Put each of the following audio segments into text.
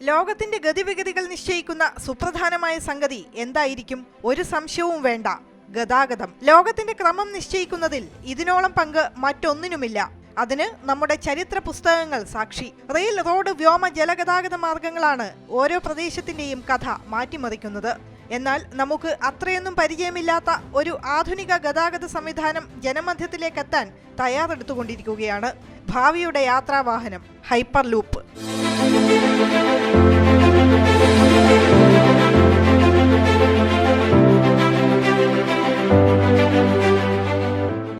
ലോകത്തിന്റെ ഗതിവിഗതികൾ നിശ്ചയിക്കുന്ന സുപ്രധാനമായ സംഗതി എന്തായിരിക്കും? ഒരു സംശയവും വേണ്ട, ഗതാഗതം. ലോകത്തിന്റെ ക്രമം നിശ്ചയിക്കുന്നതിൽ ഇതിനോളം പങ്ക് മറ്റൊന്നിനുമില്ല. അതിന് നമ്മുടെ ചരിത്ര പുസ്തകങ്ങൾ സാക്ഷി. റെയിൽ, റോഡ്, വ്യോമ, ജലഗതാഗത മാർഗങ്ങളാണ് ഓരോ പ്രദേശത്തിന്റെയും കഥ മാറ്റിമറിക്കുന്നത്. എന്നാൽ നമുക്ക് അത്രയൊന്നും പരിചയമില്ലാത്ത ഒരു ആധുനിക ഗതാഗത സംവിധാനം ജനമധ്യത്തിലേക്ക് എത്താൻ തയ്യാറെടുത്തുകൊണ്ടിരിക്കുകയാണ്. ഭാവിയുടെ യാത്രാവാഹനം ഹൈപ്പർ ലൂപ്പ്.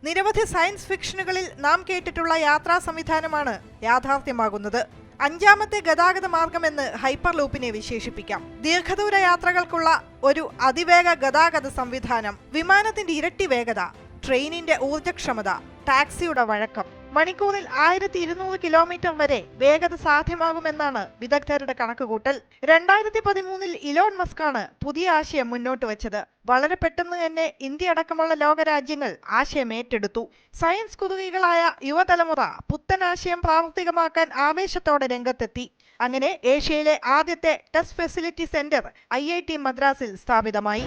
നിരവധി സയൻസ് ഫിക്ഷനുകളിൽ നാം കേട്ടിട്ടുള്ള യാത്രാ സംവിധാനമാണ് യാഥാർത്ഥ്യമാകുന്നത്. അഞ്ചാമത്തെ ഗതാഗത മാർഗമെന്ന് ഹൈപ്പർ ലൂപ്പിനെ വിശേഷിപ്പിക്കാം. ദീർഘദൂര യാത്രകൾക്കുള്ള ഒരു അതിവേഗ ഗതാഗത സംവിധാനം. വിമാനത്തിന്റെ ഇരട്ടി വേഗത, ട്രെയിനിന്റെ ഊർജ്ജക്ഷമത, ടാക്സിയുടെ വഴക്കം. മണിക്കൂറിൽ 1200 കിലോമീറ്റർ വരെ വേഗത സാധ്യമാകുമെന്നാണ് വിദഗ്ധരുടെ കണക്കുകൂട്ടൽ. 2013 ഇലോൺ മസ്കാണ് പുതിയ ആശയം മുന്നോട്ട് വെച്ചത്. വളരെ പെട്ടെന്ന് തന്നെ ഇന്ത്യ അടക്കമുള്ള ലോകരാജ്യങ്ങൾ ആശയം ഏറ്റെടുത്തു. സയൻസ് കുതുകികളായ യുവതലമുറ പുത്തൻ ആശയം പ്രാവർത്തികമാക്കാൻ ആവേശത്തോടെ രംഗത്തെത്തി. അങ്ങനെ ഏഷ്യയിലെ ആദ്യത്തെ ടെസ്റ്റ് ഫെസിലിറ്റി സെന്റർ IIT മദ്രാസിൽ സ്ഥാപിതമായി.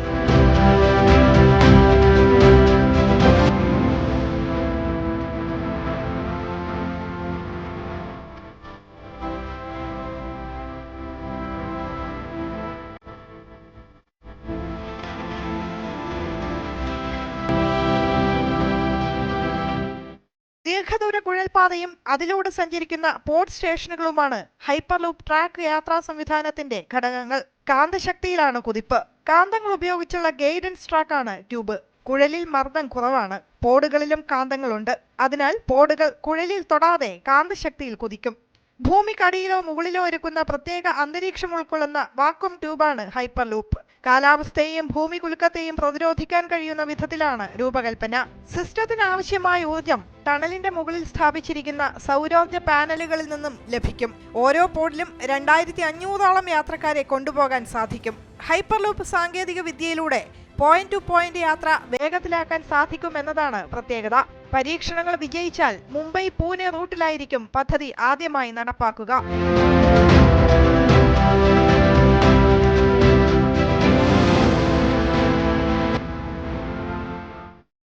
ദീർഘദൂര കുഴൽപാതയും അതിലൂടെ സഞ്ചരിക്കുന്ന പോർട്ട് സ്റ്റേഷനുകളുമാണ് ഹൈപ്പർ ലൂപ്പ് ട്രാക്ക് യാത്രാ സംവിധാനത്തിന്റെ ഘടകങ്ങൾ. കാന്തശക്തിയിലാണ് കുതിപ്പ്. കാന്തങ്ങൾ ഉപയോഗിച്ചുള്ള ഗൈഡൻസ് ട്രാക്കാണ് ട്യൂബ്. കുഴലിൽ മർദ്ദം കുറവാണ്. പോഡുകളിലും കാന്തങ്ങളുണ്ട്. അതിനാൽ പോഡുകൾ കുഴലിൽ തൊടാതെ കാന്തശക്തിയിൽ കുതിക്കും. ഭൂമിക്കടിയിലോ മുകളിലോ ഒരുക്കുന്ന പ്രത്യേക അന്തരീക്ഷം ഉൾക്കൊള്ളുന്ന വാക്വം ട്യൂബാണ് ഹൈപ്പർ ലൂപ്പ്. കാലാവസ്ഥയെയും ഭൂമി കുലുക്കത്തെയും പ്രതിരോധിക്കാൻ കഴിയുന്ന വിധത്തിലാണ് രൂപകൽപ്പന. സിസ്റ്റത്തിന് ആവശ്യമായ ഊർജം ടണലിന്റെ മുകളിൽ സ്ഥാപിച്ചിരിക്കുന്ന സൗരോർജ പാനലുകളിൽ നിന്നും ലഭിക്കും. ഓരോ പോഡിലും 2500ഓളം യാത്രക്കാരെ കൊണ്ടുപോകാൻ സാധിക്കും. ഹൈപ്പർ ലൂപ്പ് സാങ്കേതിക വിദ്യയിലൂടെ പോയിന്റ് ടു പോയിന്റ് യാത്ര വേഗത്തിലാക്കാൻ സാധിക്കുമെന്നതാണ് പ്രത്യേകത. പരീക്ഷണങ്ങൾ വിജയിച്ചാൽ മുംബൈ പൂനെ റൂട്ടിലായിരിക്കും പദ്ധതി ആദ്യമായി നടപ്പാക്കുക.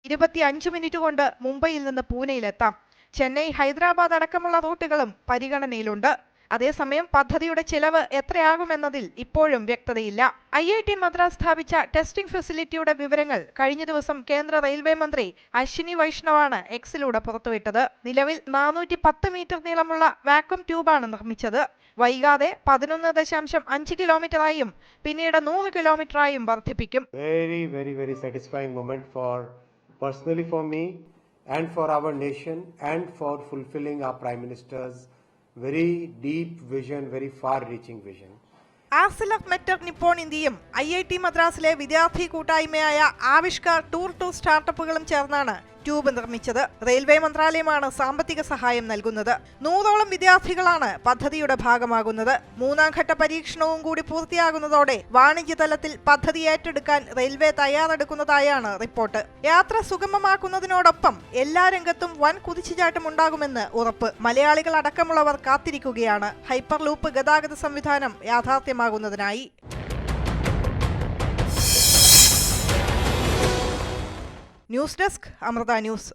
25 മിനിറ്റ് കൊണ്ട് മുംബൈയിൽ നിന്ന് പൂനെയിലെത്താം. ചെന്നൈ, ഹൈദരാബാദ് അടക്കമുള്ള റൂട്ടുകളും പരിഗണനയിലുണ്ട്. അതേസമയം പദ്ധതിയുടെ ചിലവ് എത്രയാകുമെന്നതിൽ ഇപ്പോഴും വ്യക്തതയില്ല. IIT മദ്രാസ് സ്ഥാപിച്ച ടെസ്റ്റിംഗ് ഫെസിലിറ്റിയുടെ വിവരങ്ങൾ കഴിഞ്ഞ ദിവസം കേന്ദ്ര റെയിൽവേ മന്ത്രി അശ്വിനി വൈഷ്ണവാണ് എക്സിലൂടെ പുറത്തുവിട്ടത്. നിലവിൽ 410 മീറ്റർ നീളമുള്ള വാക്വം ട്യൂബാണ് നിർമ്മിച്ചത്. വൈകാതെ 11.5 കിലോമീറ്ററായും പിന്നീട് 100 കിലോമീറ്ററായും വർദ്ധിപ്പിക്കും. Very satisfying moment personally for me and for our nation and for fulfilling our Prime Minister's very deep vision, very far-reaching vision. ArcelorMittal Nippon ഇന്ത്യയും IIT മദ്രാസിലെ വിദ്യാർത്ഥി കൂട്ടായ്മയായ ആവിഷ്കാർ ടൂർ ടു സ്റ്റാർട്ടപ്പുകളും ചേർന്നാണ് ട്യൂബ് നിർമ്മിച്ചത്. റെയിൽവേ മന്ത്രാലയമാണ് സാമ്പത്തിക സഹായം നൽകുന്നത്. 100ഓളം വിദ്യാർത്ഥികളാണ് പദ്ധതിയുടെ ഭാഗമാകുന്നത്. 3ാം ഘട്ട പരീക്ഷണവും കൂടി പൂർത്തിയാകുന്നതോടെ വാണിജ്യതലത്തിൽ പദ്ധതി ഏറ്റെടുക്കാൻ റെയിൽവേ തയ്യാറെടുക്കുന്നതായാണ് റിപ്പോർട്ട്. യാത്ര സുഗമമാക്കുന്നതിനോടൊപ്പം എല്ലാ രംഗത്തും വൻ കുതിച്ചുചാട്ടം ഉണ്ടാകുമെന്ന് ഉറപ്പ്. മലയാളികൾ അടക്കമുള്ളവർ കാത്തിരിക്കുകയാണ് ഹൈപ്പർ ലൂപ്പ് ഗതാഗത സംവിധാനം യാഥാർത്ഥ്യമാകുന്നതിനായി. News desk, Amrita news.